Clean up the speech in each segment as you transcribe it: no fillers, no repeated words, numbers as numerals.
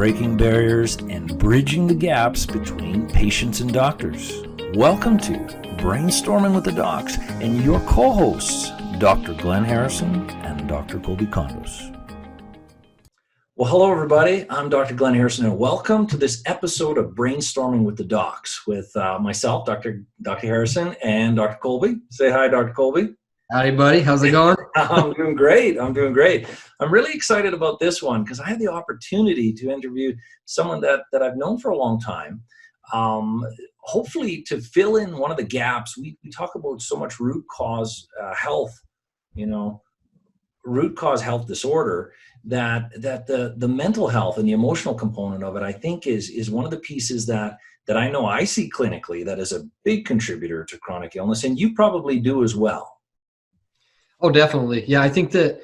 breaking barriers and bridging the gaps between patients and doctors. Welcome to Brainstorming with the Docs and your co-hosts, Dr. Glenn Harrison and Dr. Kolby Condos. Well, hello everybody. I'm Dr. Glenn Harrison and welcome to this episode of Brainstorming with the Docs with myself, Dr. Harrison, and Dr. Kolby. Say hi, Dr. Kolby. Howdy, buddy. How's it going? I'm doing great. I'm really excited about this one because I had the opportunity to interview someone that I've known for a long time. Hopefully to fill in one of the gaps. We talk about so much root cause health, root cause health disorder, that the mental health and the emotional component of it, I think is one of the pieces that I know I see clinically that is a big contributor to chronic illness, and you probably do as well. Oh, definitely. Yeah, I think that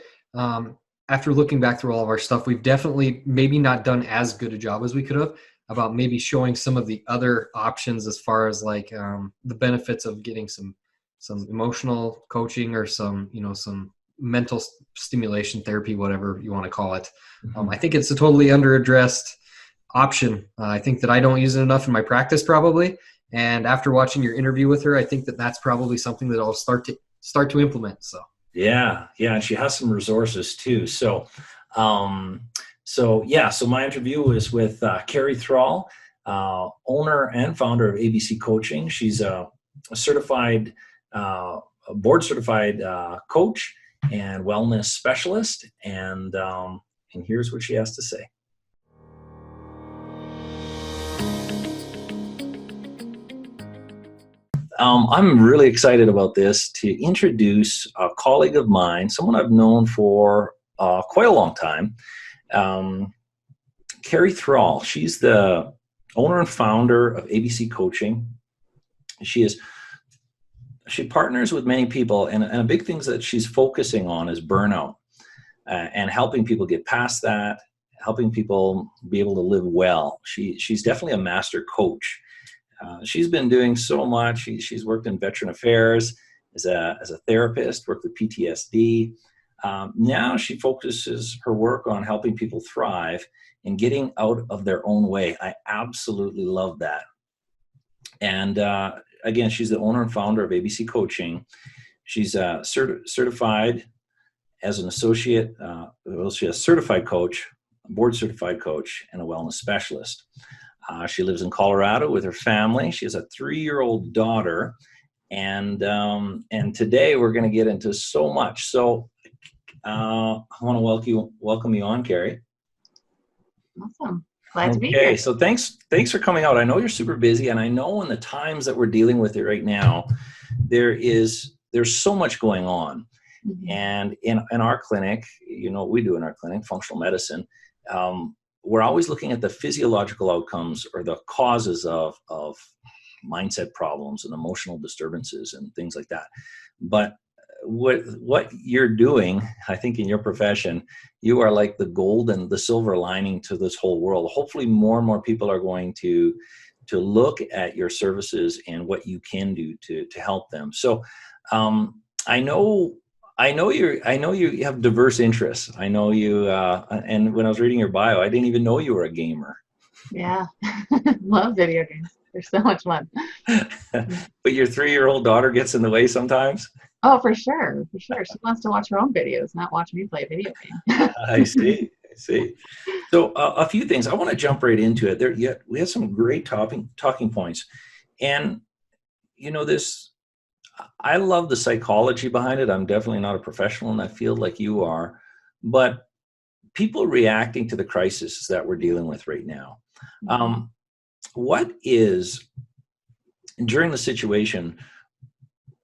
after looking back through all of our stuff, we've definitely maybe not done as good a job as we could have about maybe showing some of the other options as far as like the benefits of getting some emotional coaching or some mental stimulation therapy, whatever you want to call it. I think it's a totally underaddressed option. I think that I don't use it enough in my practice probably. And after watching your interview with her, I think that that's probably something that I'll start to implement. Yeah, and she has some resources too. So my interview was with Carrie Thrall, owner and founder of ABC Coaching. She's a certified, board certified coach and wellness specialist. And here's what she has to say. I'm really excited about this to introduce a colleague of mine, someone I've known for quite a long time, Carrie Thrall. She's the owner and founder of ABC Coaching. She partners with many people, and a big thing that she's focusing on is burnout and helping people get past that, helping people be able to live well. She's definitely a master coach. She's been doing so much. She's worked in veteran affairs as a therapist, worked with PTSD. Now she focuses her work on helping people thrive and getting out of their own way. I absolutely love that. And again, she's the owner and founder of ABC Coaching. She's certified as an associate, she's a certified coach, a board certified coach, and a wellness specialist. She lives in Colorado with her family. She has a 3-year-old daughter, and today we're going to get into so much. So I want to welcome you on, Carrie. Awesome, glad to be here. Okay, so thanks for coming out. I know you're super busy, and I know in the times that we're dealing with it right now, there's so much going on, and in our clinic, what we do in our clinic, functional medicine. We're always looking at the physiological outcomes or the causes of mindset problems and emotional disturbances and things like that. But what you're doing, I think in your profession, you are like the silver lining to this whole world. Hopefully more and more people are going to look at your services and what you can do to help them. So I know you have diverse interests. I know you, and when I was reading your bio, I didn't even know you were a gamer. Yeah, love video games. They're so much fun. But your 3-year-old daughter gets in the way sometimes? Oh, for sure. She wants to watch her own videos, not watch me play a video game. I see. So a few things. I want to jump right into it. We have some great talking points. And, I love the psychology behind it. I'm definitely not a professional in that field like you are, but people reacting to the crisis that we're dealing with right now. During the situation,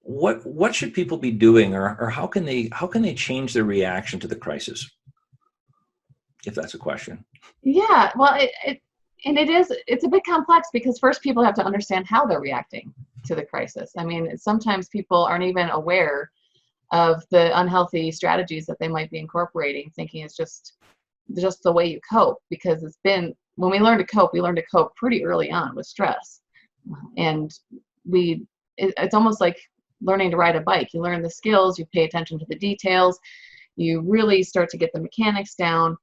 what should people be doing, or how can they change their reaction to the crisis? If that's a question. Yeah, well, it's a bit complex because first people have to understand how they're reacting to the crisis. I mean, sometimes people aren't even aware of the unhealthy strategies that they might be incorporating, thinking it's just the way you cope, because when we learn to cope pretty early on with stress. And it's almost like learning to ride a bike. You learn the skills, you pay attention to the details, you really start to get the mechanics down,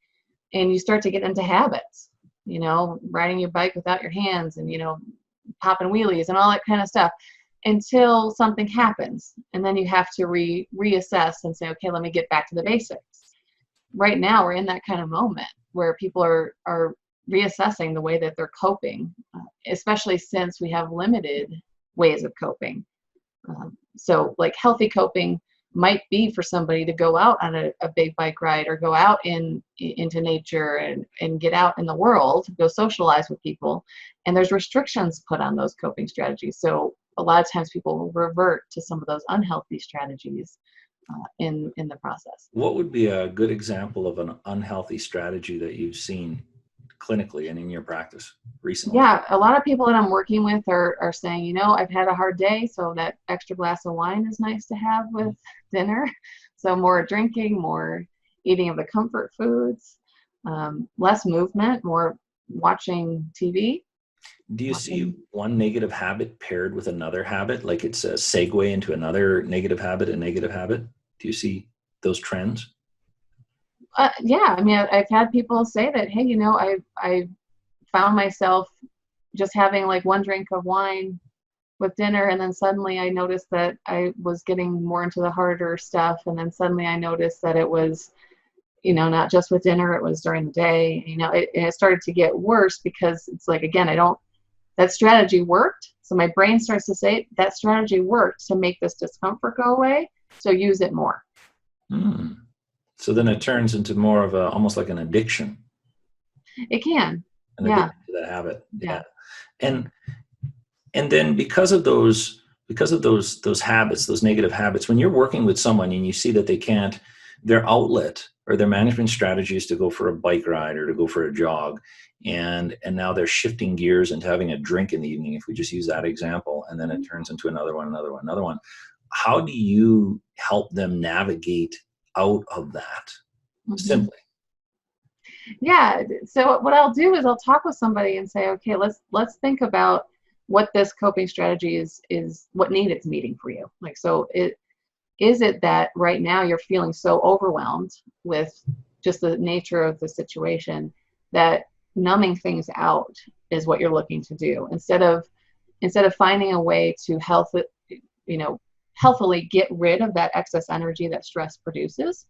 and you start to get into habits. riding your bike without your hands and, popping wheelies and all that kind of stuff until something happens. And then you have to reassess and say, okay, let me get back to the basics. Right now, we're in that kind of moment where people are reassessing the way that they're coping, especially since we have limited ways of coping. So like healthy coping might be for somebody to go out on a big bike ride or go out into nature and get out in the world, go socialize with people. And there's restrictions put on those coping strategies. So a lot of times people will revert to some of those unhealthy strategies in the process. What would be a good example of an unhealthy strategy that you've seen clinically and in your practice recently? Yeah, a lot of people that I'm working with are saying, I've had a hard day, so that extra glass of wine is nice to have with dinner. So more drinking, more eating of the comfort foods, less movement, more watching TV. Do you see one negative habit paired with another habit, like it's a segue into another negative habit, a negative habit? Do you see those trends? Yeah, I mean, I've had people say that, hey, I found myself just having like one drink of wine with dinner, and then suddenly I noticed that I was getting more into the harder stuff, and then suddenly I noticed that it was, not just with dinner, it was during the day. It started to get worse because it's like, again, that strategy worked. So my brain starts to say that strategy worked to make this discomfort go away. So use it more. So then it turns into more of almost like an addiction. It can. An Yeah. addiction to that habit. Yeah. And then because of those habits, those negative habits, when you're working with someone and you see that their outlet or their management strategy is to go for a bike ride or to go for a jog, and now they're shifting gears into having a drink in the evening, if we just use that example, and then it turns into another one. How do you help them navigate out of that? Simply? Yeah. So what I'll do is I'll talk with somebody and say, okay, let's think about what this coping strategy is what need it's meeting for you. Like, so is it that right now you're feeling so overwhelmed with just the nature of the situation that numbing things out is what you're looking to do instead of finding a way to healthily get rid of that excess energy that stress produces?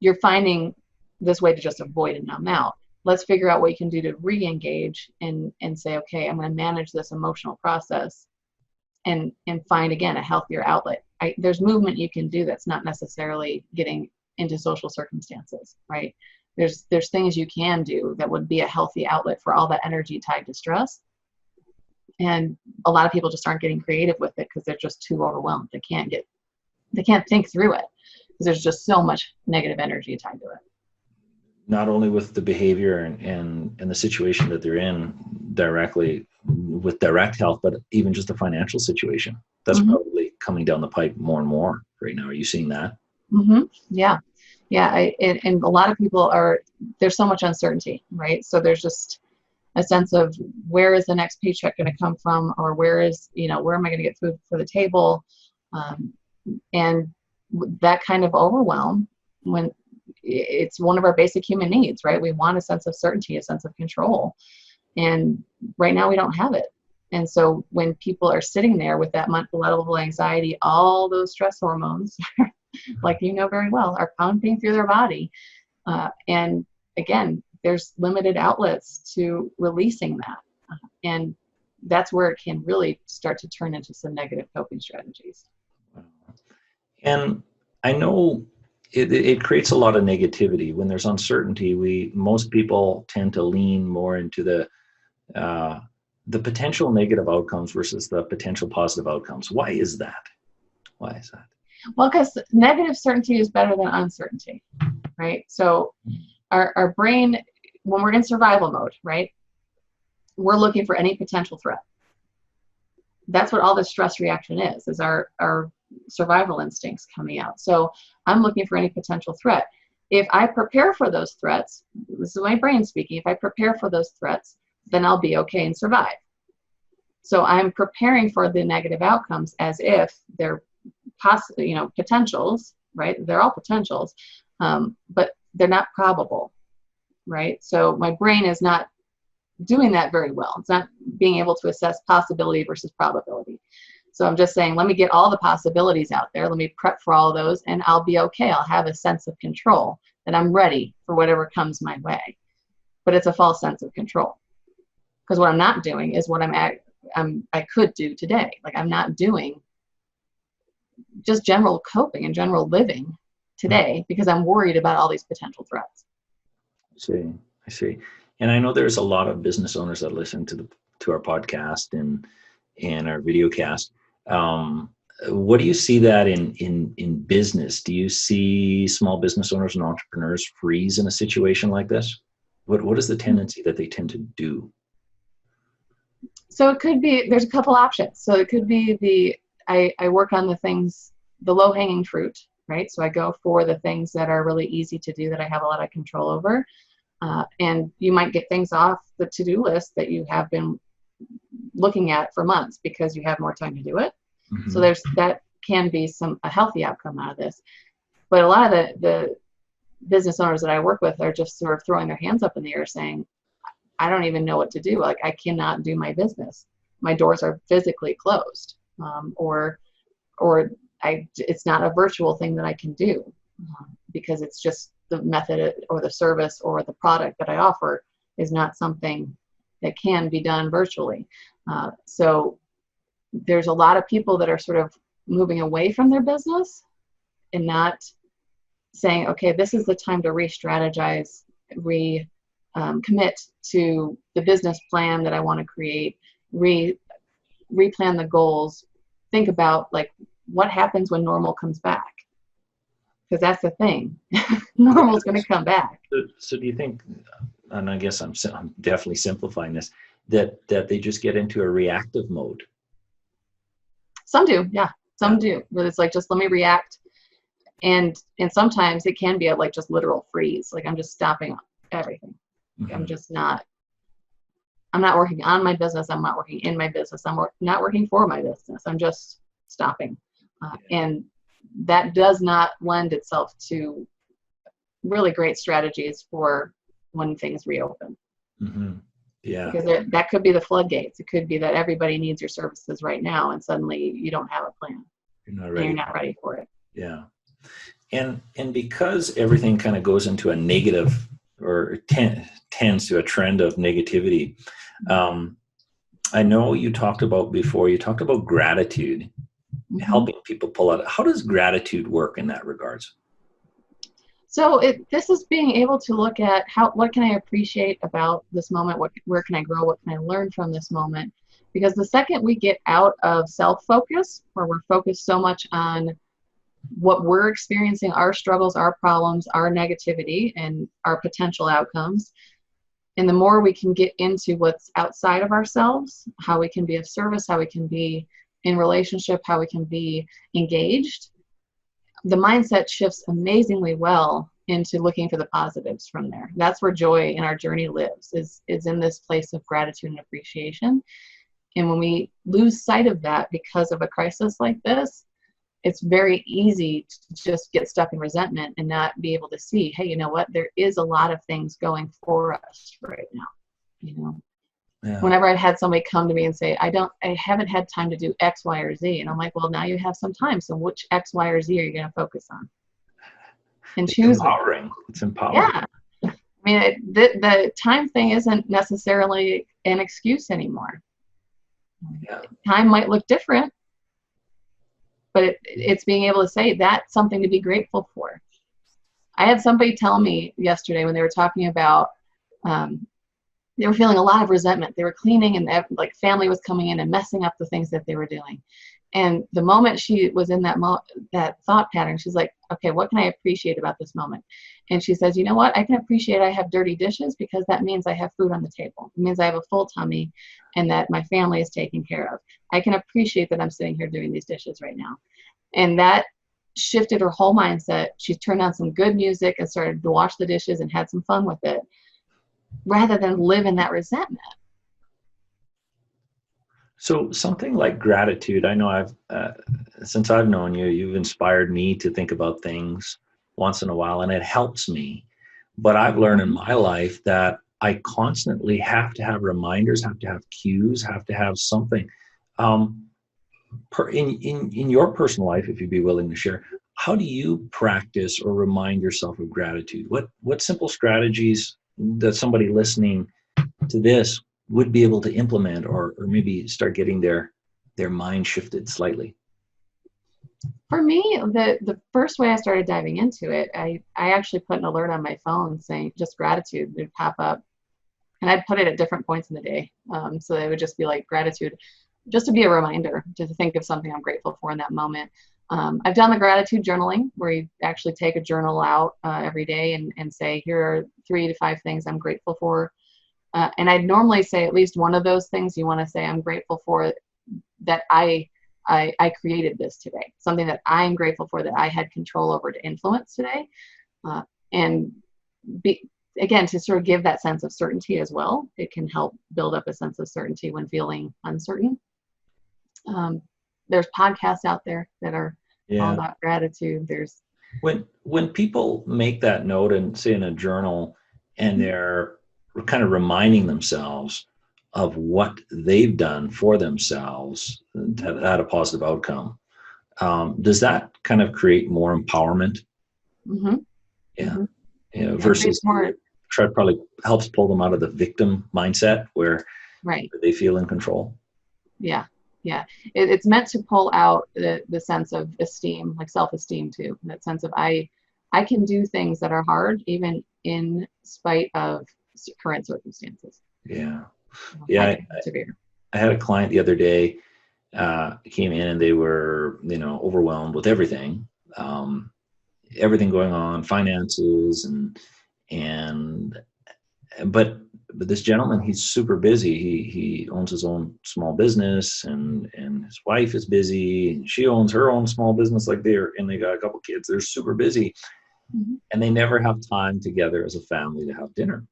You're finding this way to just avoid and numb out. Let's figure out what you can do to re-engage and say, okay, I'm going to manage this emotional process and find, again, a healthier outlet. There's movement you can do that's not necessarily getting into social circumstances, right? There's things you can do that would be a healthy outlet for all that energy tied to stress. And a lot of people just aren't getting creative with it because they're just too overwhelmed. They can't think through it because there's just so much negative energy tied to it. Not only with the behavior and the situation that they're in directly with direct health, but even just the financial situation. That's probably coming down the pipe more and more right now. Are you seeing that? Yeah. And a lot of people there's so much uncertainty, right? So there's just a sense of where is the next paycheck going to come from, or where am I going to get food for the table? And that kind of overwhelm, when it's one of our basic human needs, right? We want a sense of certainty, a sense of control. And right now we don't have it. And so when people are sitting there with that level of anxiety, all those stress hormones, like very well, are pumping through their body. And again, there's limited outlets to releasing that. And that's where it can really start to turn into some negative coping strategies. And I know it creates a lot of negativity. When there's uncertainty, most people tend to lean more into the potential negative outcomes versus the potential positive outcomes. Why is that? Well, because negative certainty is better than uncertainty, right? So our brain, when we're in survival mode, right, we're looking for any potential threat. That's what all this stress reaction is our survival instincts coming out. So I'm looking for any potential threat. If I prepare for those threats, this is my brain speaking, if I prepare for those threats, then I'll be okay and survive. So I'm preparing for the negative outcomes as if they're possibly, potentials, right? They're all potentials, but they're not probable, right? So my brain is not doing that very well. It's not being able to assess possibility versus probability. So I'm just saying, let me get all the possibilities out there. Let me prep for all of those, and I'll be okay. I'll have a sense of control that I'm ready for whatever comes my way. But it's a false sense of control, because what I'm not doing is what I could do today. Like, I'm not doing just general coping and general living today because I'm worried about all these potential threats. I see. And I know there's a lot of business owners that listen to our podcast and our video cast. What do you see that in business? Do you see small business owners and entrepreneurs freeze in a situation like this? What is the tendency that they tend to do? So it could be, there's a couple options. So it could be I work on the low-hanging fruit, right? So I go for the things that are really easy to do, that I have a lot of control over. And you might get things off the to-do list that you have been looking at for months because you have more time to do it. Mm-hmm. So that can be a healthy outcome out of this. But a lot of the business owners that I work with are just sort of throwing their hands up in the air saying, I don't even know what to do. Like, I cannot do my business. My doors are physically closed, or it's not a virtual thing that I can do, because it's just the method or the service or the product that I offer is not something that can be done virtually. So there's a lot of people that are sort of moving away from their business and not saying, okay, this is the time to re-strategize, commit to the business plan that I want to create, replan the goals, think about like what happens when normal comes back. Because that's the thing. Normal's going to come back. So do you think, and I guess I'm definitely simplifying this, that they just get into a reactive mode? Some do, yeah. Some do. Where it's like, just let me react. And sometimes it can be like just literal freeze. Like, I'm just stopping everything. Mm-hmm. I'm not working on my business. I'm not working in my business. I'm not working for my business. I'm just stopping. And that does not lend itself to really great strategies for when things reopen. Mm-hmm. Yeah. Because that could be the floodgates. It could be that everybody needs your services right now, and suddenly you don't have a plan. You're not ready for it. Yeah. And because everything kind of goes into a negative, or tends to a trend of negativity, I know you talked about gratitude, mm-hmm. helping people pull out. How does gratitude work in that regards? So this is being able to look at what can I appreciate about this moment? Where can I grow? What can I learn from this moment? Because the second we get out of self-focus, where we're focused so much on what we're experiencing, our struggles, our problems, our negativity, and our potential outcomes, and the more we can get into what's outside of ourselves, how we can be of service, how we can be in relationship, how we can be engaged, the mindset shifts amazingly well into looking for the positives from there. That's where joy in our journey lives, is in this place of gratitude and appreciation. And when we lose sight of that because of a crisis like this, it's very easy to just get stuck in resentment and not be able to see, hey, you know what? There is a lot of things going for us right now. You know, yeah. Whenever I've had somebody come to me and say, I haven't had time to do X, Y, or Z. And I'm like, well, now you have some time. So which X, Y, or Z are you going to focus on? And choose empowering. It's empowering. Yeah. I mean, the time thing isn't necessarily an excuse anymore. Yeah. Time might look different, but it's being able to say that's something to be grateful for. I had somebody tell me yesterday when they were talking about, they were feeling a lot of resentment. They were cleaning, and like family was coming in and messing up the things that they were doing. And the moment she was in that thought pattern, she's like, okay, what can I appreciate about this moment? And she says, you know what? I can appreciate I have dirty dishes because that means I have food on the table. It means I have a full tummy and that my family is taken care of. I can appreciate that I'm sitting here doing these dishes right now. And that shifted her whole mindset. She turned on some good music and started to wash the dishes and had some fun with it, rather than live in that resentment. So something like gratitude, I know since I've known you, you've inspired me to think about things once in a while, and it helps me. But I've learned in my life that I constantly have to have reminders, have to have cues, have to have something. In your personal life, if you'd be willing to share, how do you practice or remind yourself of gratitude? What simple strategies that somebody listening to this would be able to implement, or maybe start getting their mind shifted slightly? For me, the first way I started diving into it, I actually put an alert on my phone saying just gratitude. It would pop up, and I'd put it at different points in the day. So it would just be like gratitude, just to be a reminder to think of something I'm grateful for in that moment. I've done the gratitude journaling, where you actually take a journal out every day and say, here are 3 to 5 things I'm grateful for. And I'd normally say at least one of those things you want to say, I'm grateful for that I created this today, something that I'm grateful for that I had control over to influence today. And again, to sort of give that sense of certainty as well. It can help build up a sense of certainty when feeling uncertain. There's podcasts out there that are all about gratitude. There's when people make that note and say in a journal, and they're kind of reminding themselves of what they've done for themselves to have had a positive outcome, does that kind of create more empowerment? Mm-hmm. Yeah. Mm-hmm. You know, versus probably helps pull them out of the victim mindset where they feel in control. Yeah. It's meant to pull out the sense of esteem, like self-esteem too. That sense of I can do things that are hard even in spite of current circumstances. I had a client the other day, came in and they were, overwhelmed with everything going on, finances but this gentleman, he's super busy. He owns his own small business, and his wife is busy, and she owns her own small business, and they got a couple kids. They're super busy, and they never have time together as a family to have dinner.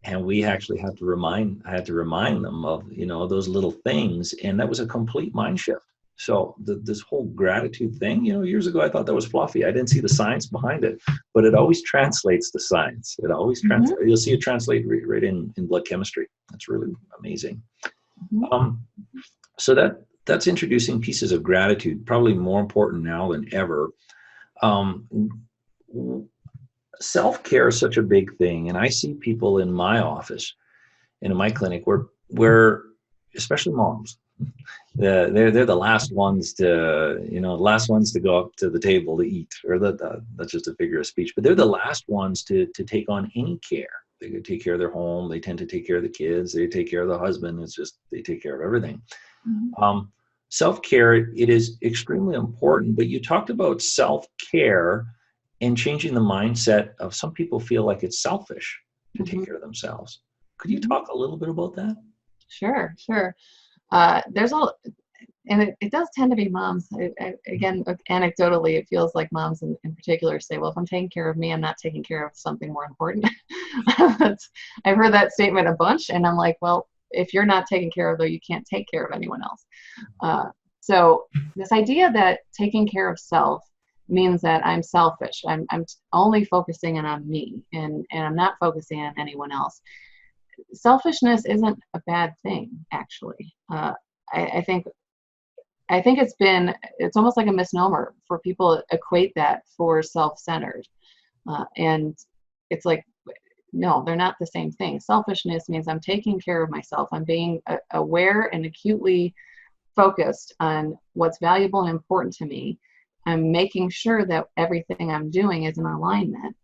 And we actually had to remind them of, those little things. And that was a complete mind shift. So this whole gratitude thing, years ago, I thought that was fluffy. I didn't see the science behind it, but it always translates to science. It always translates. You'll see it translate right in blood chemistry. That's really amazing. So that's introducing pieces of gratitude, probably more important now than ever. Self-care is such a big thing. And I see people in my office and in my clinic where especially moms, they're the last ones to go up to the table to eat, or that's just a figure of speech, but they're the last ones to take on any care. They could take care of their home. They tend to take care of the kids. They take care of the husband. It's just, they take care of everything. Self-care, it is extremely important, but you talked about self-care and changing the mindset of some people feel like it's selfish to take care of themselves. Could you talk a little bit about that? Sure. And it does tend to be moms. Again, anecdotally, it feels like moms in particular say, well, if I'm taking care of me, I'm not taking care of something more important. I've heard that statement a bunch, and I'm like, well, if you're not taking care of them, you can't take care of anyone else. So this idea that taking care of self means that I'm selfish. I'm only focusing on me, and I'm not focusing on anyone else. Selfishness isn't a bad thing, actually. I think it's almost like a misnomer for people to equate that for self-centered. And it's like, no, they're not the same thing. Selfishness means I'm taking care of myself. I'm being aware and acutely focused on what's valuable and important to me. I'm making sure that everything I'm doing is in alignment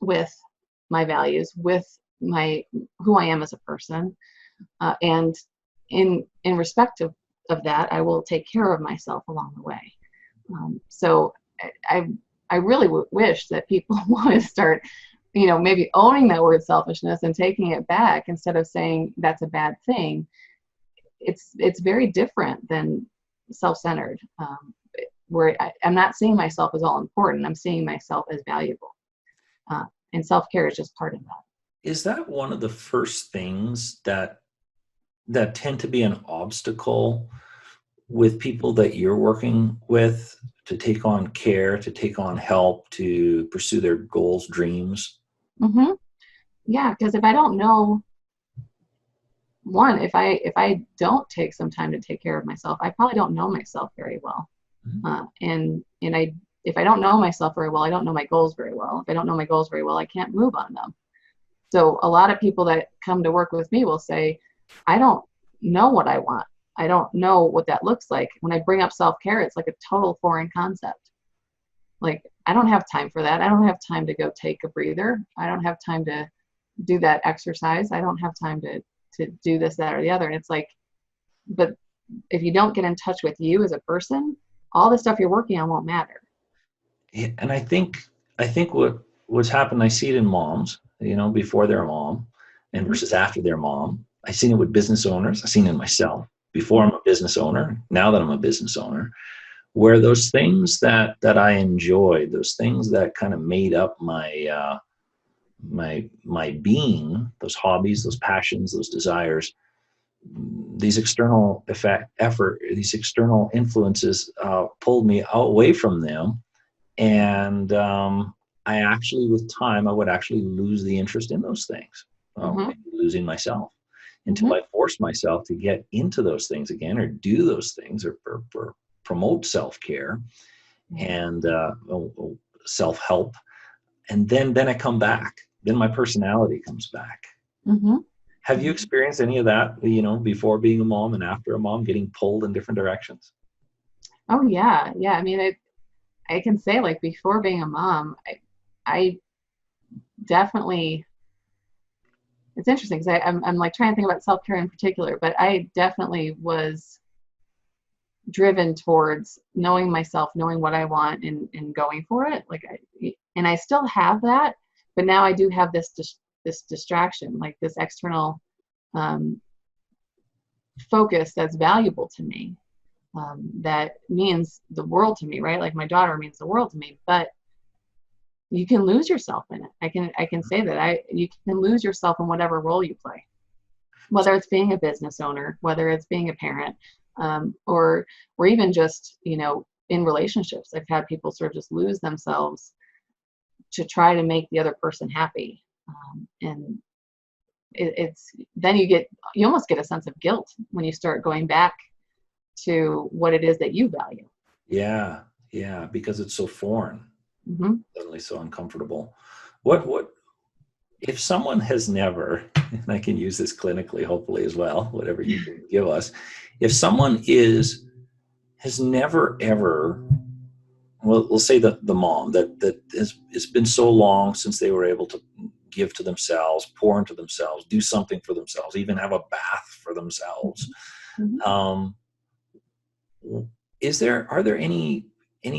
with my values, with who I am as a person. And in respect of that, I will take care of myself along the way. So I really wish that people want to start, maybe owning that word selfishness and taking it back instead of saying that's a bad thing. It's very different than self-centered, where I'm not seeing myself as all important. I'm seeing myself as valuable. And self-care is just part of that. Is that one of the first things that tend to be an obstacle with people that you're working with to take on care, to take on help, to pursue their goals, dreams? Yeah, because if I don't know, one, if I don't take some time to take care of myself, I probably don't know myself very well. If I don't know myself very well, I don't know my goals very well. If I don't know my goals very well, I can't move on them. So a lot of people that come to work with me will say, I don't know what I want. I don't know what that looks like. When I bring up self-care, it's like a total foreign concept. Like, I don't have time for that. I don't have time to go take a breather. I don't have time to do that exercise. I don't have time to do this, that, or the other. And it's like, but if you don't get in touch with you as a person, all the stuff you're working on won't matter. Yeah, and I think what's happened, I see it in moms, before they're a mom and versus after they're mom. I've seen it with business owners. I've seen it in myself before I'm a business owner, now that I'm a business owner, where those things that I enjoyed, those things that kind of made up my my being, those hobbies, those passions, those desires, these external these external influences pulled me away from them. And I actually, with time, I would actually lose the interest in those things, losing myself until I forced myself to get into those things again, or do those things, or promote self-care and self-help. And then I come back. Then my personality comes back. Have you experienced any of that, before being a mom and after a mom, getting pulled in different directions? Oh, yeah. Yeah. I mean, I can say, like, before being a mom, I definitely, it's interesting because I'm like trying to think about self-care in particular, but I definitely was driven towards knowing myself, knowing what I want, and going for it. And I still have that, but now I do have this distraction, like this external focus that's valuable to me. That means the world to me, right? Like, my daughter means the world to me, but you can lose yourself in it. I can say that you can lose yourself in whatever role you play, whether it's being a business owner, whether it's being a parent, or even just, in relationships. I've had people sort of just lose themselves to try to make the other person happy. And it's then you almost get a sense of guilt when you start going back to what it is that you value. Yeah, because it's so foreign, suddenly so uncomfortable. What if someone has never, and I can use this clinically, hopefully as well, whatever you can give us, if someone has never ever, well, we'll say the mom that it's been so long since they were able to give to themselves, pour into themselves, do something for themselves, even have a bath for themselves. Are there any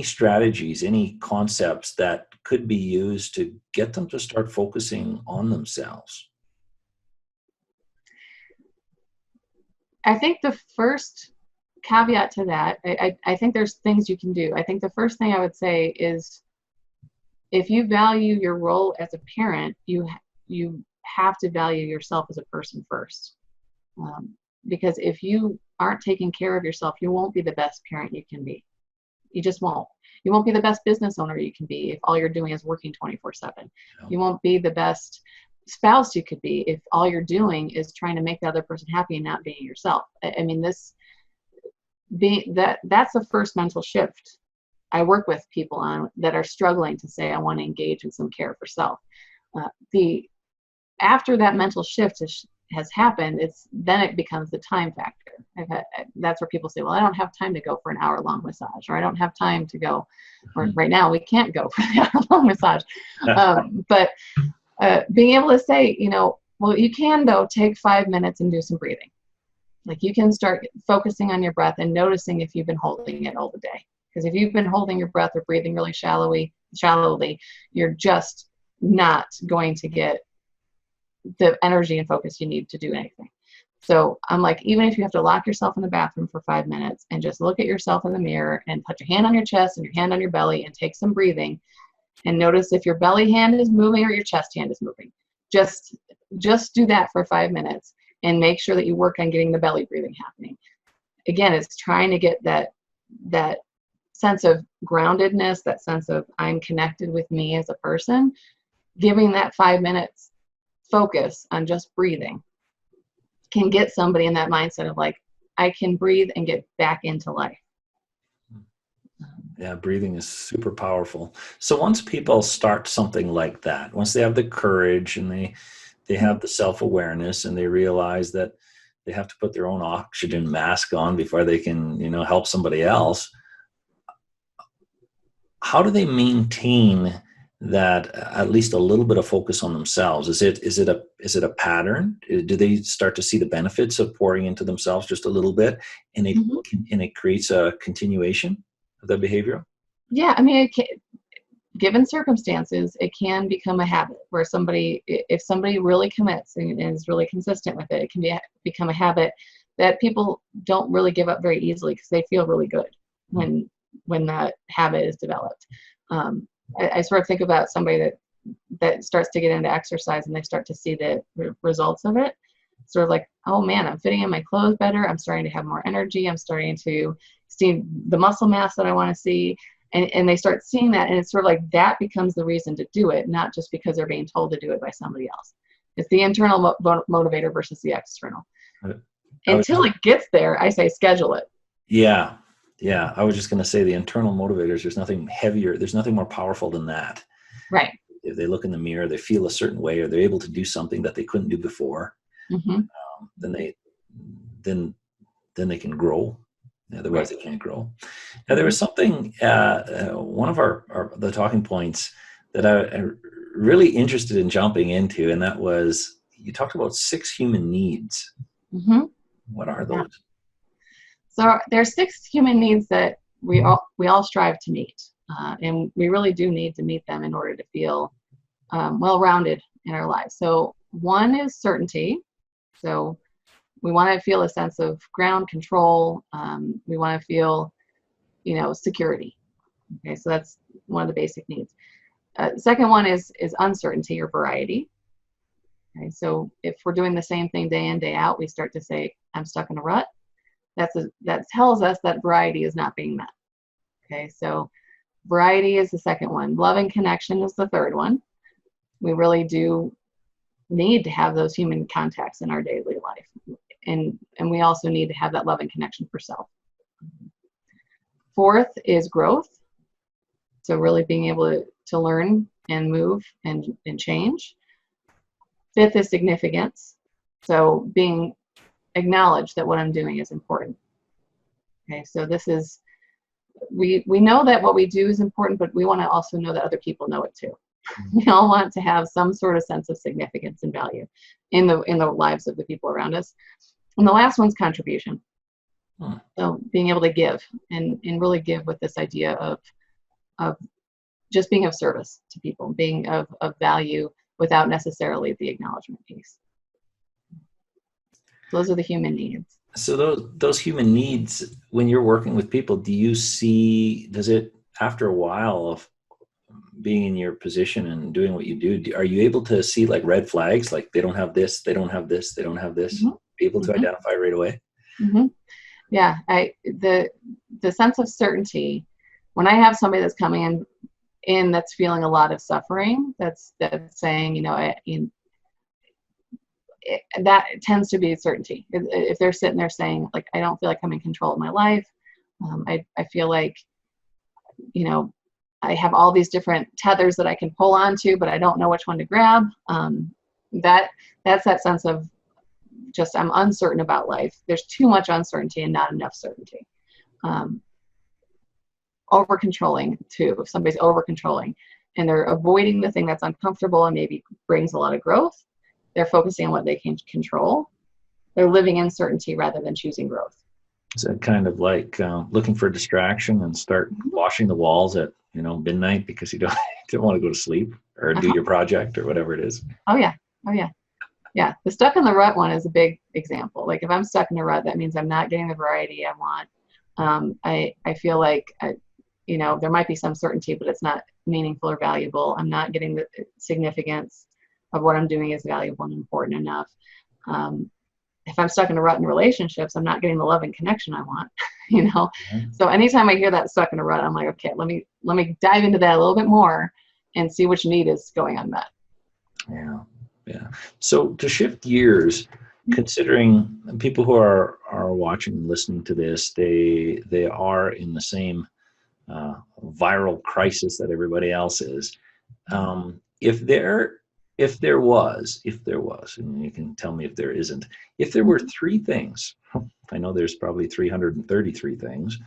strategies, any concepts that could be used to get them to start focusing on themselves? I think the first caveat to that, I think there's things you can do. I think the first thing I would say is, if you value your role as a parent, you have to value yourself as a person first. Because if you aren't taking care of yourself, you won't be the best parent you can be. You just won't. You won't be the best business owner you can be if all you're doing is working 24/7. No. You won't be the best spouse you could be if all you're doing is trying to make the other person happy and not being yourself. I mean, that's the first mental shift I work with people on that are struggling to say, I want to engage in some care for self. After that mental shift has happened, then it becomes the time factor. That's where people say, well, I don't have time to go for an hour-long massage, or I don't have time to go, or right now we can't go for the hour-long massage. But being able to say, well, you can, though, take 5 minutes and do some breathing. Like, you can start focusing on your breath and noticing if you've been holding it all the day. Because if you've been holding your breath or breathing really shallowly, you're just not going to get the energy and focus you need to do anything. So I'm like, even if you have to lock yourself in the bathroom for 5 minutes and just look at yourself in the mirror and put your hand on your chest and your hand on your belly and take some breathing and notice if your belly hand is moving or your chest hand is moving. Just do that for 5 minutes and make sure that you work on getting the belly breathing happening. Again, it's trying to get that sense of groundedness, that sense of I'm connected with me as a person, giving that 5 minutes focus on just breathing can get somebody in that mindset of like, I can breathe and get back into life. Yeah, breathing is super powerful. So once people start something like that, once they have the courage and they have the self-awareness and they realize that they have to put their own oxygen mask on before they can, help somebody else, how do they maintain that at least a little bit of focus on themselves? Is it a pattern? Do they start to see the benefits of pouring into themselves just a little bit, and it creates a continuation of the behavior? Yeah, I mean, given circumstances, it can become a habit where if somebody really commits and is really consistent with it, it can become a habit that people don't really give up very easily because they feel really good when that habit is developed. I sort of think about somebody that starts to get into exercise and they start to see the results of it. Sort of like, oh man, I'm fitting in my clothes better. I'm starting to have more energy. I'm starting to see the muscle mass that I want to see. And they start seeing that. And it's sort of like that becomes the reason to do it, not just because they're being told to do it by somebody else. It's the internal motivator versus the external. Until it gets there, I say schedule it. Yeah. Yeah, I was just going to say the internal motivators, there's nothing heavier, there's nothing more powerful than that. Right. If they look in the mirror, they feel a certain way, or they're able to do something that they couldn't do before, then they can grow. Otherwise, they can't grow. Now, there was something, one of the talking points that I'm really interested in jumping into, and that was, you talked about 6 human needs. What are those? Yeah. So there's 6 human needs that we all strive to meet, and we really do need to meet them in order to feel well-rounded in our lives. So one is certainty. So we want to feel a sense of ground control. We want to feel, security. Okay, so that's one of the basic needs. The second one is uncertainty or variety. Okay, so if we're doing the same thing day in, day out, we start to say, I'm stuck in a rut. That tells us that variety is not being met. Okay, so variety is the second one. Love and connection is the third one. We really do need to have those human contacts in our daily life. And we also need to have that love and connection for self. Fourth is growth. So really being able to learn and move and change. Fifth is significance. So being acknowledged that what I'm doing is important. Okay, so this is, we know that what we do is important, but we want to also know that other people know it too. We all want to have some sort of sense of significance and value in the lives of the people around us. And the last one's contribution. So being able to give and really give with this idea of just being of service to people, being of value without necessarily the acknowledgement piece. Those are the human needs. So those human needs, when you're working with people, does it, after a while of being in your position and doing what you do, are you able to see like red flags, like they don't have this, they don't have this, they don't have this, be able to identify right away? Yeah, the sense of certainty, when I have somebody that's coming in that's feeling a lot of suffering, that's saying, that tends to be certainty. If they're sitting there saying, like, I don't feel like I'm in control of my life, I feel like, I have all these different tethers that I can pull onto, but I don't know which one to grab. That's that sense of just, I'm uncertain about life. There's too much uncertainty and not enough certainty. Over-controlling too. If somebody's over-controlling and they're avoiding the thing that's uncomfortable and maybe brings a lot of growth, they're focusing on what they can control. They're living in certainty rather than choosing growth. Is that kind of like looking for a distraction and start washing the walls at midnight because you don't want to go to sleep or do your project or whatever it is? Oh yeah. Yeah, the stuck in the rut one is a big example. Like if I'm stuck in a rut, that means I'm not getting the variety I want. I feel like there might be some certainty, but it's not meaningful or valuable. I'm not getting the significance of what I'm doing is valuable and important enough. If I'm stuck in a rut in relationships, I'm not getting the love and connection I want, So anytime I hear that stuck in a rut, I'm like, okay, let me dive into that a little bit more and see which need is going unmet. Yeah. Yeah. So to shift gears, considering people who are watching and listening to this, they are in the same viral crisis that everybody else is. If there was, and you can tell me if there isn't, if there were three things, I know there's probably 333 things,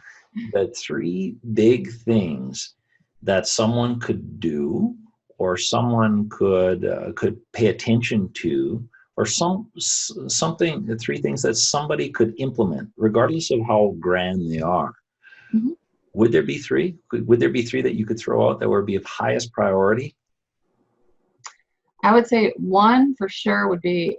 but three big things that someone could do, or someone could pay attention to, or something, the three things that somebody could implement, regardless of how grand they are. Mhm. Would there be three? Would there be three that you could throw out that would be of highest priority? I would say one for sure would be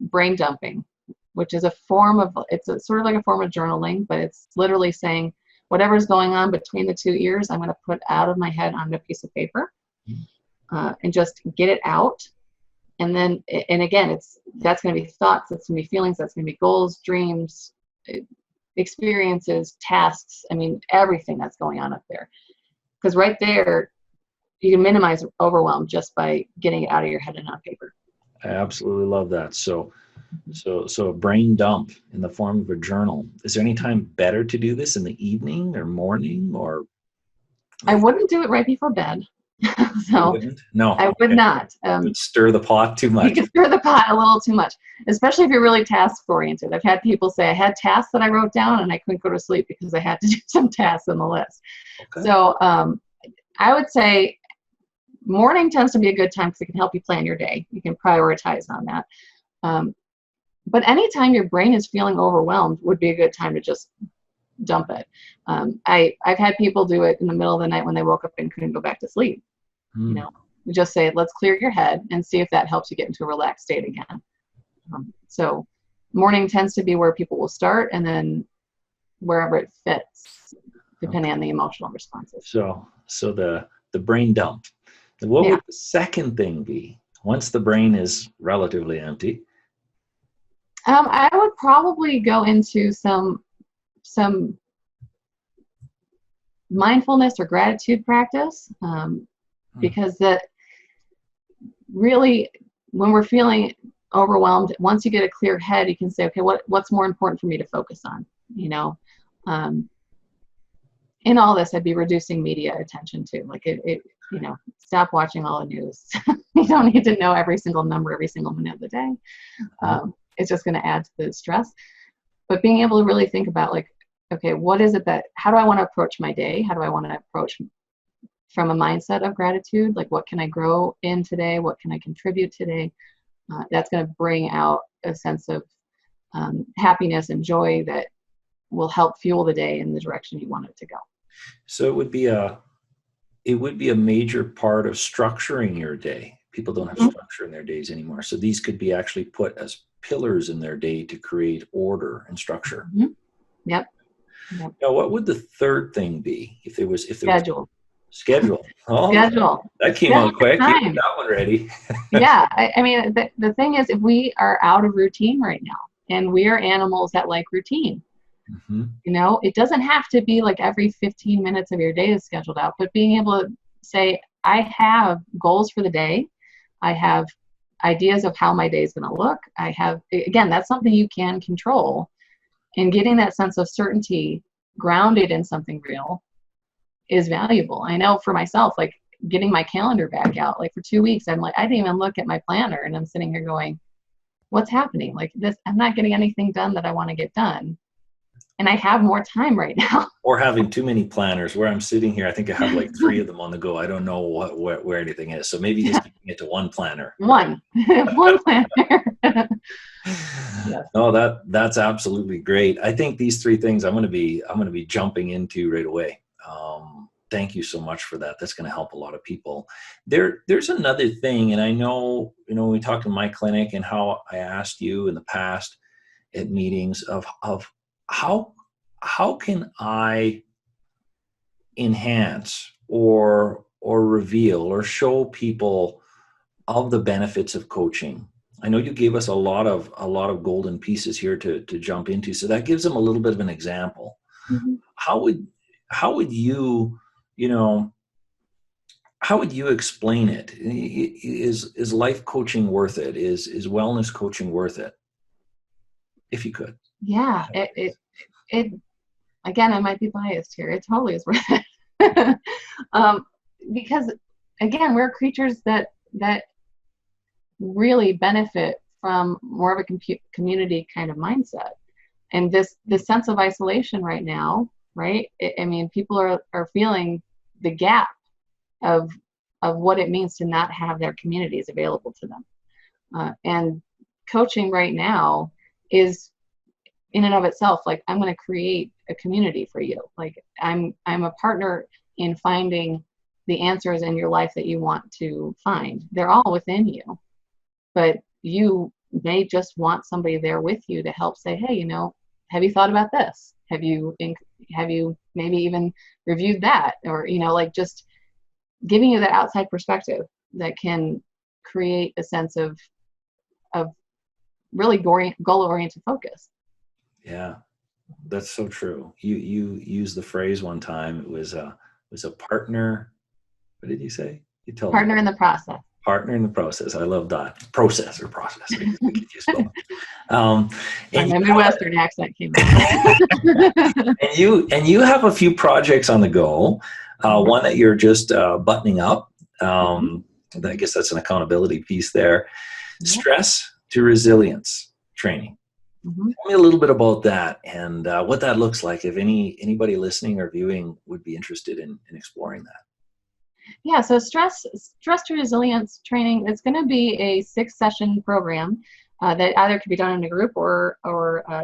brain dumping, which is sort of like a form of journaling, but it's literally saying whatever's going on between the two ears, I'm going to put out of my head on a piece of paper, and just get it out. And then, and again, that's going to be thoughts, that's going to be feelings, that's going to be goals, dreams, experiences, tasks. I mean, everything that's going on up there. Because right there, you can minimize overwhelm just by getting it out of your head and on paper. I absolutely love that. So a brain dump in the form of a journal. Is there any time better to do this, in the evening or morning, or? I wouldn't do it right before bed. So No, I would not. Would stir the pot too much. You can stir the pot a little too much, especially if you're really task oriented. I've had people say I had tasks that I wrote down and I couldn't go to sleep because I had to do some tasks on the list. Okay. So I would say morning tends to be a good time because it can help you plan your day. You can prioritize on that. But anytime your brain is feeling overwhelmed would be a good time to just dump it. I've had people do it in the middle of the night when they woke up and couldn't go back to sleep. You know, we just say, let's clear your head and see if that helps you get into a relaxed state again. So morning tends to be where people will start, and then wherever it fits, depending on the emotional responses. So the brain dump. What would the second thing be once the brain is relatively empty? I would probably go into some mindfulness or gratitude practice, because that really, when we're feeling overwhelmed, once you get a clear head, you can say, okay, what's more important for me to focus on? You know, in all this, I'd be reducing media attention too. Like it you know, stop watching all the news. You don't need to know every single number every single minute of the day. It's just going to add to the stress. But being able to really think about, like, okay, how do I want to approach my day? How do I want to approach from a mindset of gratitude? Like, what can I grow in today? What can I contribute today? That's going to bring out a sense of happiness and joy that will help fuel the day in the direction you want it to go. So it would be a major part of structuring your day. People don't have structure in their days anymore. So these could be actually put as pillars in their day to create order and structure. Yep. Now, what would the third thing be if there was Schedule. Schedule. Oh, Schedule. That came out quick. You got that one ready. Yeah. I mean, the thing is, if we are out of routine right now, and we are animals that like routine, you know, it doesn't have to be like every 15 minutes of your day is scheduled out, but being able to say, I have goals for the day. I have ideas of how my day is going to look. Again, that's something you can control, and getting that sense of certainty grounded in something real is valuable. I know for myself, like getting my calendar back out, like for 2 weeks, I'm like, I didn't even look at my planner, and I'm sitting here going, what's happening? Like this, I'm not getting anything done that I want to get done. And I have more time right now. Or having too many planners, where I'm sitting here, I think I have like 3 of them on the go. I don't know where anything is. So maybe just keeping it to one planner. One planner. Yes. No, that's absolutely great. I think these 3 things I'm going to be jumping into right away. Thank you so much for that. That's going to help a lot of people. There's another thing, and I know, when we talked in my clinic and how I asked you in the past at meetings of how can I enhance or reveal or show people of the benefits of coaching. I know you gave us a lot of golden pieces here to jump into, so that gives them a little bit of an example. How would you how would you explain it? Is life coaching worth it? Is wellness coaching worth it? If you could. Yeah, it again, I might be biased here. It totally is worth it. Because again, we're creatures that really benefit from more of a community kind of mindset. And this sense of isolation right now, right? I mean, people are feeling the gap of what it means to not have their communities available to them. And coaching right now is in and of itself, like, I'm going to create a community for you. Like, I'm a partner in finding the answers in your life that you want to find. They're all within you, but you may just want somebody there with you to help say, hey, have you thought about this? Have you maybe even reviewed that? Or, like, just giving you that outside perspective that can create a sense of really goal-oriented focus. Yeah, that's so true. You used the phrase one time. It was a partner. What did you say? You told partner me. In the process. Partner in the process. I love that. Process. And my Midwestern accent came out. and you have a few projects on the go. One that you're just buttoning up. I guess that's an accountability piece there. Stress to resilience training. Tell me a little bit about that and what that looks like, if anybody listening or viewing would be interested in exploring that. Yeah, so stress to resilience training, it's going to be a 6-session program that either can be done in a group or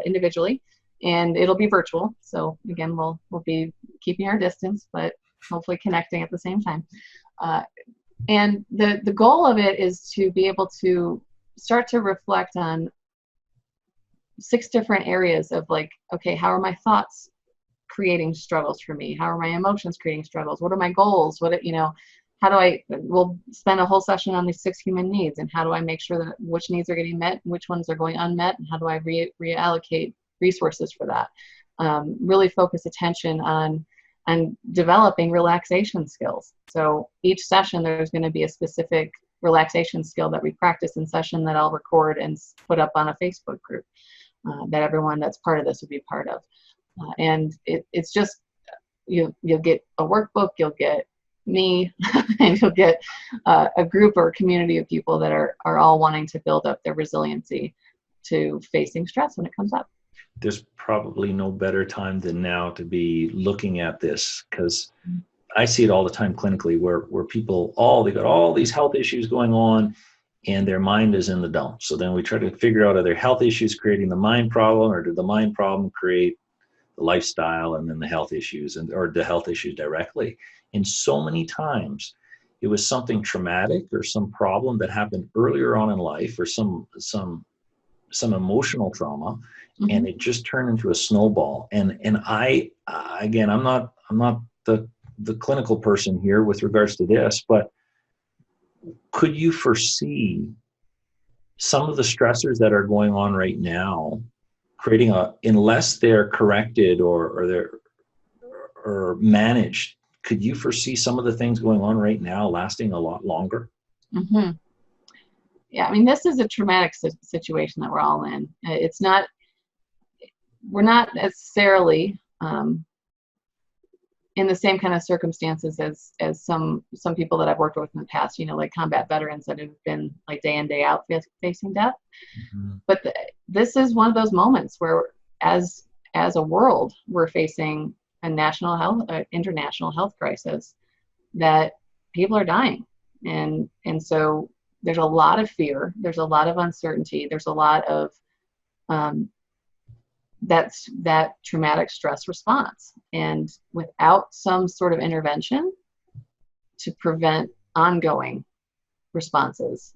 individually, and it'll be virtual. So again, we'll be keeping our distance, but hopefully connecting at the same time. And the goal of it is to be able to start to reflect on 6 different areas of, like, okay, how are my thoughts creating struggles for me? How are my emotions creating struggles? What are my goals? How do we'll spend a whole session on these 6 human needs, and how do I make sure that which needs are getting met, which ones are going unmet, and how do I reallocate resources for that? Really focus attention on developing relaxation skills. So each session, there's going to be a specific relaxation skill that we practice in session that I'll record and put up on a Facebook group that everyone that's part of this will be part of. And it's just, you'll get a workbook, you'll get me, and you'll get a group or a community of people that are all wanting to build up their resiliency to facing stress when it comes up. There's probably no better time than now to be looking at this, because I see it all the time clinically where people, they got all these health issues going on and their mind is in the dumps. So then we try to figure out, are there health issues creating the mind problem, or did the mind problem create the lifestyle and then the health issues, or the health issues directly? And so many times it was something traumatic or some problem that happened earlier on in life, or some emotional trauma, and it just turned into a snowball. And I again, I'm not the clinical person here with regards to this, but could you foresee some of the stressors that are going on right now creating unless they're corrected or managed, could you foresee some of the things going on right now lasting a lot longer? Yeah, I mean, this is a traumatic situation that we're all in. We're not necessarily in the same kind of circumstances as some people that I've worked with in the past, like combat veterans that have been like day in, day out facing death. But this is one of those moments where as a world, we're facing a international health crisis, that people are dying. And so there's a lot of fear, there's a lot of uncertainty, there's a lot of that traumatic stress response. And without some sort of intervention to prevent ongoing responses,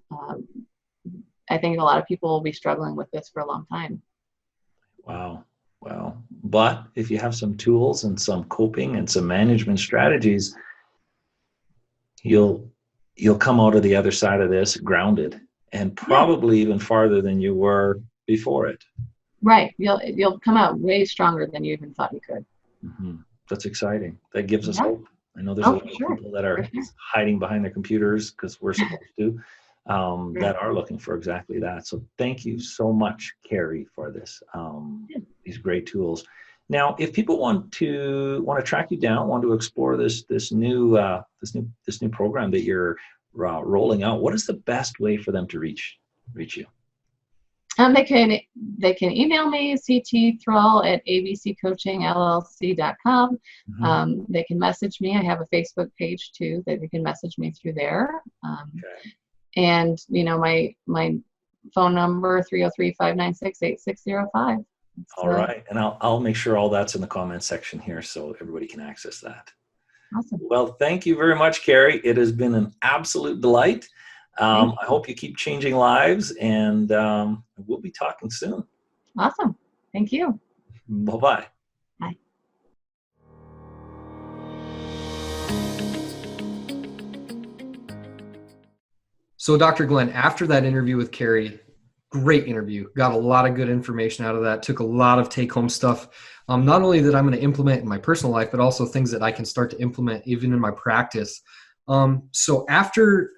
I think a lot of people will be struggling with this for a long time. Wow. But if you have some tools and some coping and some management strategies, you'll come out of the other side of this grounded, and probably even farther than you were before it. Right. You'll come out way stronger than you even thought you could. That's exciting. That gives us hope. I know there's a lot of Sure. people that are For sure. hiding behind their computers because we're supposed to, that are looking for exactly that. So thank you so much, Carrie, for this, these great tools. Now, if people want to track you down, want to explore this new program that you're rolling out, what is the best way for them to reach you? They can email me, ctthrall@abccoachingllc.com. They can message me. I have a Facebook page too that you can message me through there. Okay. And my phone number 303-596-8605. All right, and I'll make sure all that's in the comments section here so everybody can access that. Awesome. Well, thank you very much, Carrie. It has been an absolute delight. I hope you keep changing lives, and we'll be talking soon. Awesome. Thank you. Bye-bye. Bye. So Dr. Glenn, after that interview with Carrie, great interview, got a lot of good information out of that, took a lot of take-home stuff, not only that I'm going to implement in my personal life, but also things that I can start to implement even in my practice. So after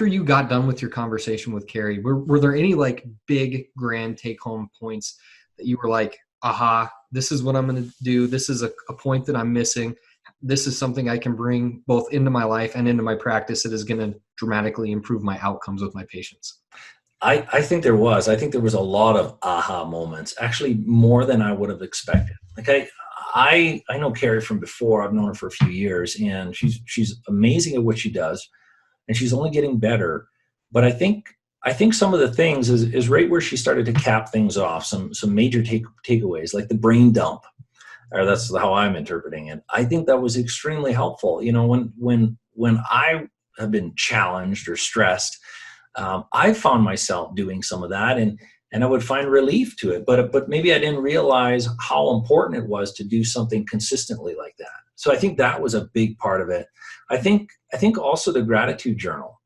you got done with your conversation with Carrie, were there any like big grand take-home points that you were like, aha, this is what I'm going to do. This is a point that I'm missing. This is something I can bring both into my life and into my practice that is going to dramatically improve my outcomes with my patients? I think there was. I think there was a lot of aha moments, actually more than I would have expected. Like I know Carrie from before. I've known her for a few years, and she's amazing at what she does, and she's only getting better. But I think some of the things is right where she started to cap things off, some major takeaways, like the brain dump, or that's how I'm interpreting it. I think that was extremely helpful. When I have been challenged or stressed, I found myself doing some of that, and I would find relief to it. But maybe I didn't realize how important it was to do something consistently like that. So I think that was a big part of it. I think also the gratitude journal,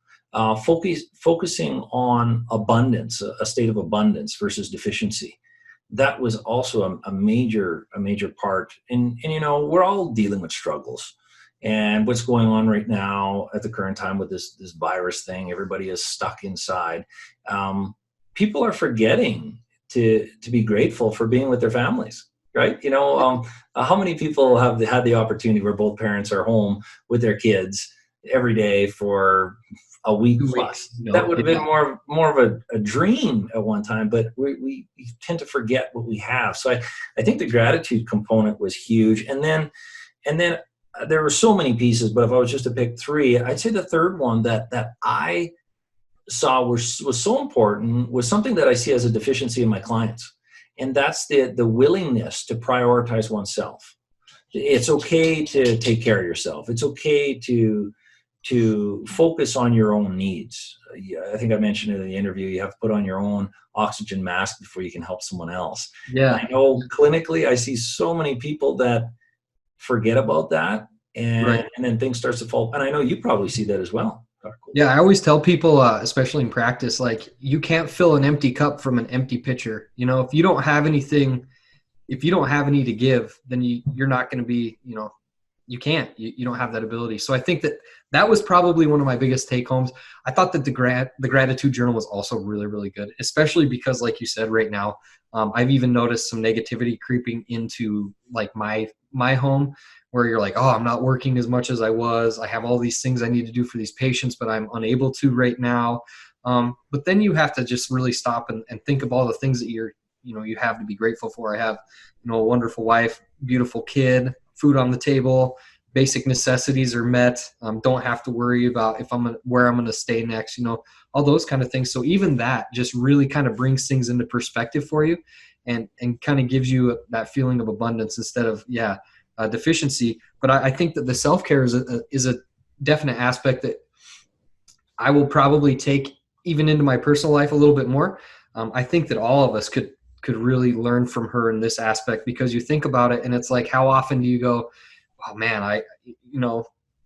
focusing on abundance, a state of abundance versus deficiency. That was also a major part. And we're all dealing with struggles. And what's going on right now at the current time with this virus thing, everybody is stuck inside. People are forgetting to be grateful for being with their families, right? How many people have had the opportunity where both parents are home with their kids every day for a week plus? That would have been more of a dream at one time, but we tend to forget what we have. So I think the gratitude component was huge. And then there were so many pieces, but if I was just to pick three, I'd say the third one that I saw was so important was something that I see as a deficiency in my clients. And that's the willingness to prioritize oneself. It's okay to take care of yourself. It's okay to focus on your own needs. I think I mentioned it in the interview, you have to put on your own oxygen mask before you can help someone else. Yeah. And I know clinically, I see so many people that forget about that, and then things starts to fall. And I know you probably see that as well. Yeah, I always tell people, especially in practice, like you can't fill an empty cup from an empty pitcher. If you don't have any to give, then you're not going to be, you can't. You don't have that ability. So I think that was probably one of my biggest take homes. I thought that the gratitude journal was also really, really good, especially because, like you said, right now, I've even noticed some negativity creeping into like my home, where you're like, oh, I'm not working as much as I was. I have all these things I need to do for these patients, but I'm unable to right now. But then you have to just really stop and think of all the things that you have to be grateful for. I have, a wonderful wife, beautiful kid, food on the table, basic necessities are met. Don't have to worry about where I'm going to stay next, all those kind of things. So even that just really kind of brings things into perspective for you and kind of gives you that feeling of abundance instead of, deficiency. But I think that the self-care is a definite aspect that I will probably take even into my personal life a little bit more. I think that all of us could really learn from her in this aspect, because you think about it and it's like, how often do you go, oh man,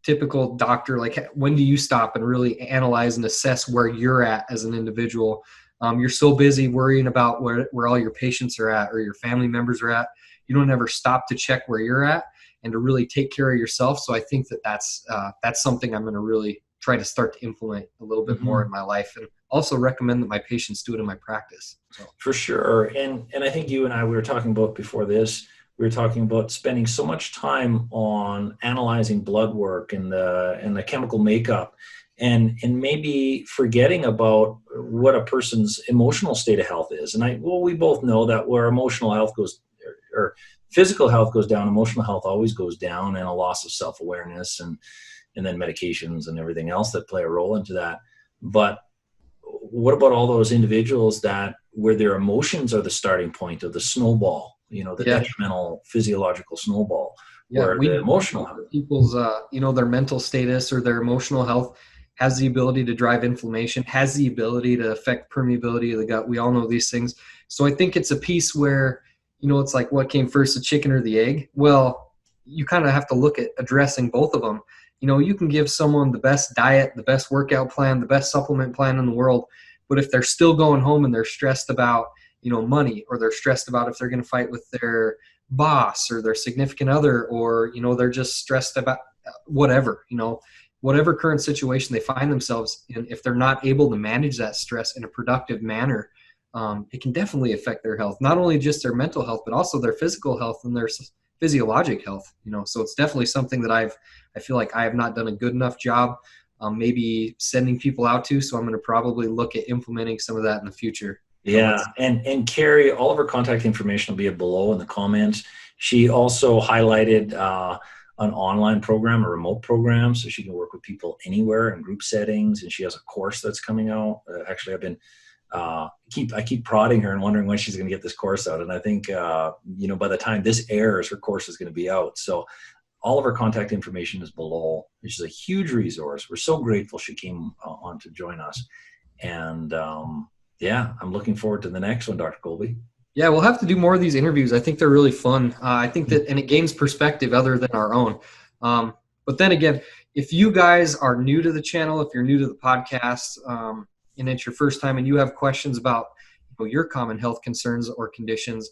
typical doctor, like when do you stop and really analyze and assess where you're at as an individual? You're so busy worrying about where all your patients are at or your family members are at. You don't ever stop to check where you're at. and to really take care of yourself. So I think that's something I'm going to really try to start to implement a little bit more in my life, and also recommend that my patients do it in my practice. So. For sure. And I think you and I, we were talking about before this, we were talking about spending so much time on analyzing blood work and the chemical makeup, and maybe forgetting about what a person's emotional state of health is. And we both know that where emotional health goes, or physical health goes down, emotional health always goes down, and a loss of self-awareness, and then medications and everything else that play a role into that. But what about all those individuals where their emotions are the starting point of the snowball, the detrimental physiological snowball, where the emotional health, people's, their mental status or their emotional health has the ability to drive inflammation, has the ability to affect permeability of the gut. We all know these things. So I think it's a piece where, it's like, what came first, the chicken or the egg? Well, you kind of have to look at addressing both of them. You can give someone the best diet, the best workout plan, the best supplement plan in the world, but if they're still going home and they're stressed about, money, or they're stressed about if they're going to fight with their boss or their significant other, or, they're just stressed about whatever current situation they find themselves in, if they're not able to manage that stress in a productive manner, it can definitely affect their health, not only just their mental health, but also their physical health and their physiologic health. So it's definitely something that I feel like I have not done a good enough job maybe sending people out to. So I'm going to probably look at implementing some of that in the future. Yeah. And Carrie, all of her contact information will be below in the comments. She also highlighted an online program, a remote program, so she can work with people anywhere in group settings. And she has a course that's coming out. Actually, I've been I keep prodding her and wondering when she's going to get this course out. And I think, by the time this airs, her course is going to be out. So all of her contact information is below. She's a huge resource. We're so grateful she came on to join us. And I'm looking forward to the next one, Dr. Kolby. Yeah, we'll have to do more of these interviews. I think they're really fun. I think that, and it gains perspective other than our own. But then again, if you guys are new to the channel, if you're new to the podcast, and it's your first time and you have questions about your common health concerns or conditions,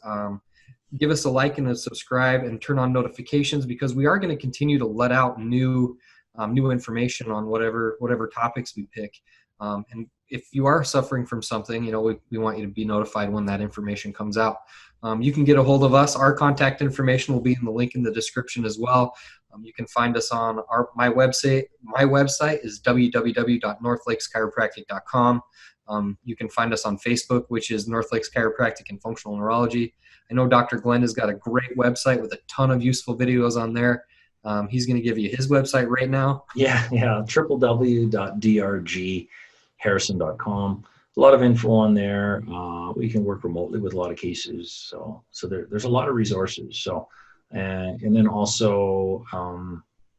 give us a like and a subscribe and turn on notifications, because we are going to continue to let out new information on whatever topics we pick. And if you are suffering from something, we want you to be notified when that information comes out. You can get a hold of us. Our contact information will be in the link in the description as well. You can find us on my website. My website is www.northlakeschiropractic.com. You can find us on Facebook, which is North Lakes Chiropractic and Functional Neurology. I know Dr. Glenn has got a great website with a ton of useful videos on there. He's going to give you his website right now. Yeah, www.drgharrison.com. A lot of info on there. We can work remotely with a lot of cases. So there's a lot of resources. So, and then also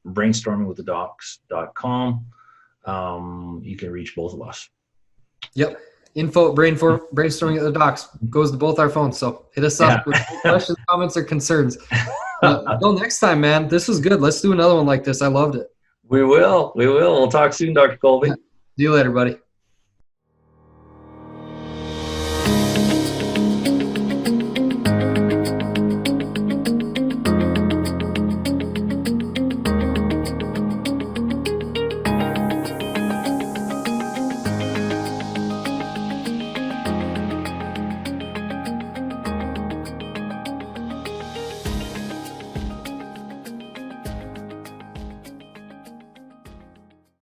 brainstormingwiththedocs.com. You can reach both of us. Yep. Info brainstorming at the docs goes to both our phones. So hit us up with questions, comments, or concerns. Until next time, man. This was good. Let's do another one like this. I loved it. We will. We'll talk soon, Dr. Kolby. See you later, buddy.